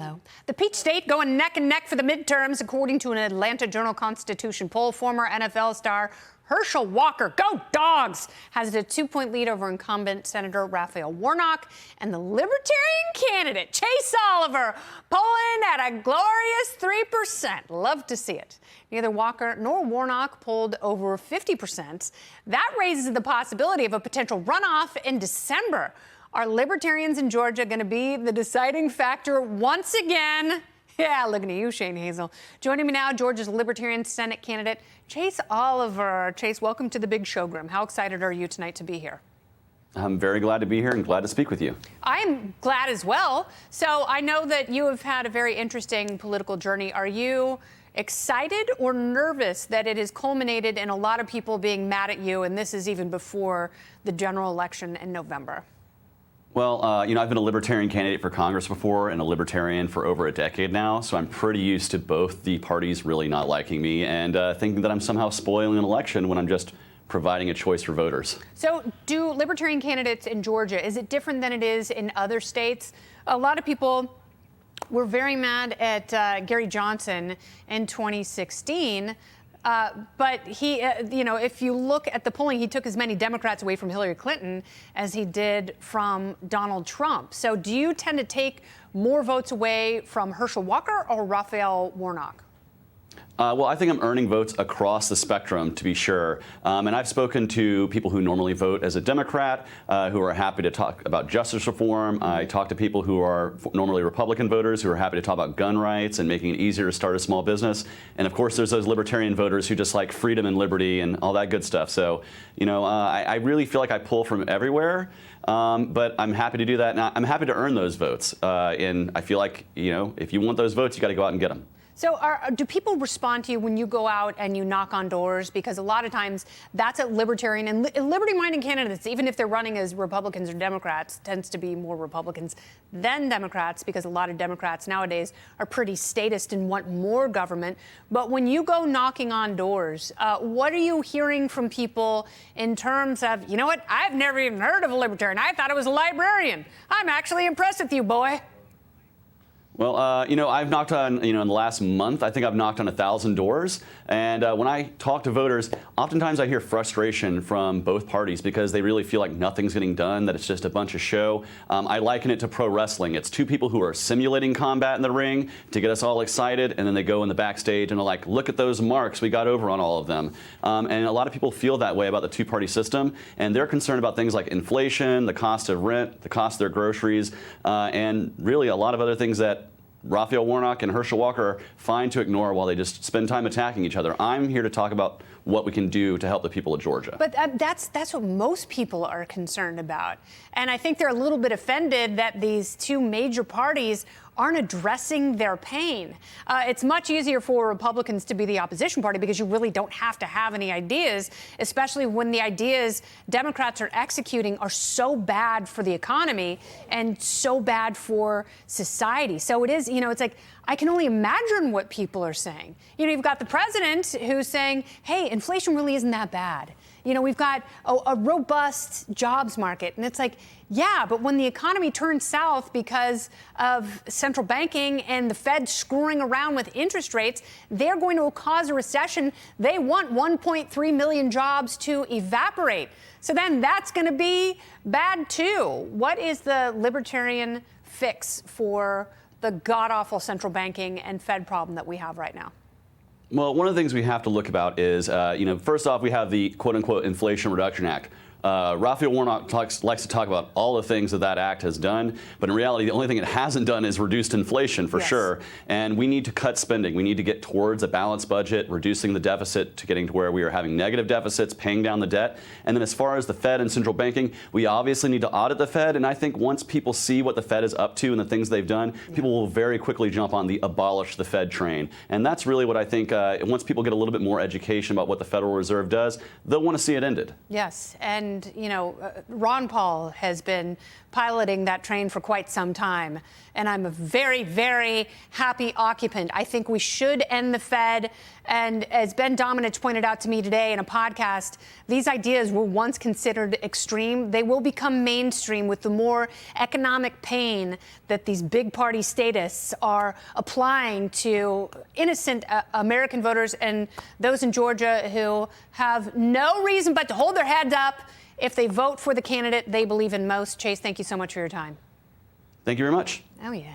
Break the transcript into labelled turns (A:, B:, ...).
A: Hello. The Peach State going neck and neck for the midterms, according to an Atlanta Journal-Constitution poll. Former NFL star Herschel Walker, go Dogs, has a 2-point lead over incumbent Senator Raphael Warnock, and the Libertarian candidate Chase Oliver polling at a glorious 3%. Love to see it. Neither Walker nor Warnock polled over 50%. That raises the possibility of a potential runoff in December. Are Libertarians in Georgia going to be the deciding factor once again? Yeah, looking at you, Shane Hazel. Joining me now, Georgia's Libertarian Senate candidate, Chase Oliver. Chase, welcome to the Big Showroom. How excited are you tonight to be here?
B: I'm very glad to be here and glad to speak with you.
A: I'm glad as well. So I know that you have had a very interesting political journey. Are you excited or nervous that it has culminated in a lot of people being mad at you, and this is even before the general election in November?
B: Well, I've been a Libertarian candidate for Congress before and a Libertarian for over a decade now, so I'm pretty used to both the parties really not liking me and thinking that I'm somehow spoiling an election when I'm just providing a choice for voters.
A: So do Libertarian candidates in Georgia, is it different than it is in other states? A lot of people were very mad at Gary Johnson in 2016. But he, if you look at the polling, he took as many Democrats away from Hillary Clinton as he did from Donald Trump. So do you tend to take more votes away from Herschel Walker or Raphael Warnock?
B: Well, I think I'm earning votes across the spectrum, to be sure. And I've spoken to people who normally vote as a Democrat, who are happy to talk about justice reform. I talk to people who are normally Republican voters who are happy to talk about gun rights and making it easier to start a small business. And of course, there's those Libertarian voters who just like freedom and liberty and all that good stuff. So, I really feel like I pull from everywhere. But I'm happy to do that. And I'm happy to earn those votes. And I feel like, if you want those votes, you got to go out and get them.
A: So do people respond to you when you go out and you knock on doors? Because a lot of times that's a Libertarian and liberty-minded candidates, even if they're running as Republicans or Democrats, tends to be more Republicans than Democrats, because a lot of Democrats nowadays are pretty statist and want more government. But when you go knocking on doors, what are you hearing from people in terms of, you know what, I've never even heard of a Libertarian. I thought it was a librarian. I'm actually impressed with you, boy.
B: Well, I've knocked on, in the last month, I think I've knocked on 1,000 doors. And when I talk to voters, oftentimes I hear frustration from both parties because they really feel like nothing's getting done, that it's just a bunch of show. I liken it to pro wrestling. It's two people who are simulating combat in the ring to get us all excited, and then they go in the backstage and are like, look at those marks, we got over on all of them. And a lot of people feel that way about the two-party system, and they're concerned about things like inflation, the cost of rent, the cost of their groceries, and really a lot of other things that Raphael Warnock and Herschel Walker are fine to ignore while they just spend time attacking each other. I'm here to talk about what we can do to help the people of Georgia.
A: But that's what most people are concerned about. And I think they're a little bit offended that these two major parties aren't addressing their pain. It's much easier for Republicans to be the opposition party because you really don't have to have any ideas, especially when the ideas Democrats are executing are so bad for the economy and so bad for society. So it is, it's like, I can only imagine what people are saying. You've got the president who's saying, hey, inflation really isn't that bad. We've got a robust jobs market. And it's like, yeah, but when the economy turns south because of central banking and the Fed screwing around with interest rates, they're going to cause a recession. They want 1.3 million jobs to evaporate. So then that's going to be bad, too. What is the Libertarian fix for the god-awful central banking and Fed problem that we have right now?
B: Well, one of the things we have to look about is, first off, we have the quote-unquote Inflation Reduction Act. Raphael Warnock likes to talk about all the things that act has done, but in reality, the only thing it hasn't done is reduced inflation, for sure. And we need to cut spending. We need to get towards a balanced budget, reducing the deficit to getting to where we are having negative deficits, paying down the debt. And then as far as the Fed and central banking, we obviously need to audit the Fed. And I think once people see what the Fed is up to and the things they've done, people will very quickly jump on the abolish the Fed train. And that's really what I think, once people get a little bit more education about what the Federal Reserve does, they'll want to see it ended.
A: Yes, and And, Ron Paul has been piloting that train for quite some time. And I'm a very, very happy occupant. I think we should end the Fed. And as Ben Domenech pointed out to me today in a podcast, these ideas were once considered extreme. They will become mainstream with the more economic pain that these big party statists are applying to innocent American voters and those in Georgia who have no reason but to hold their heads up if they vote for the candidate they believe in most. Chase, thank you so much for your time.
B: Thank you very much.
A: Oh, yeah.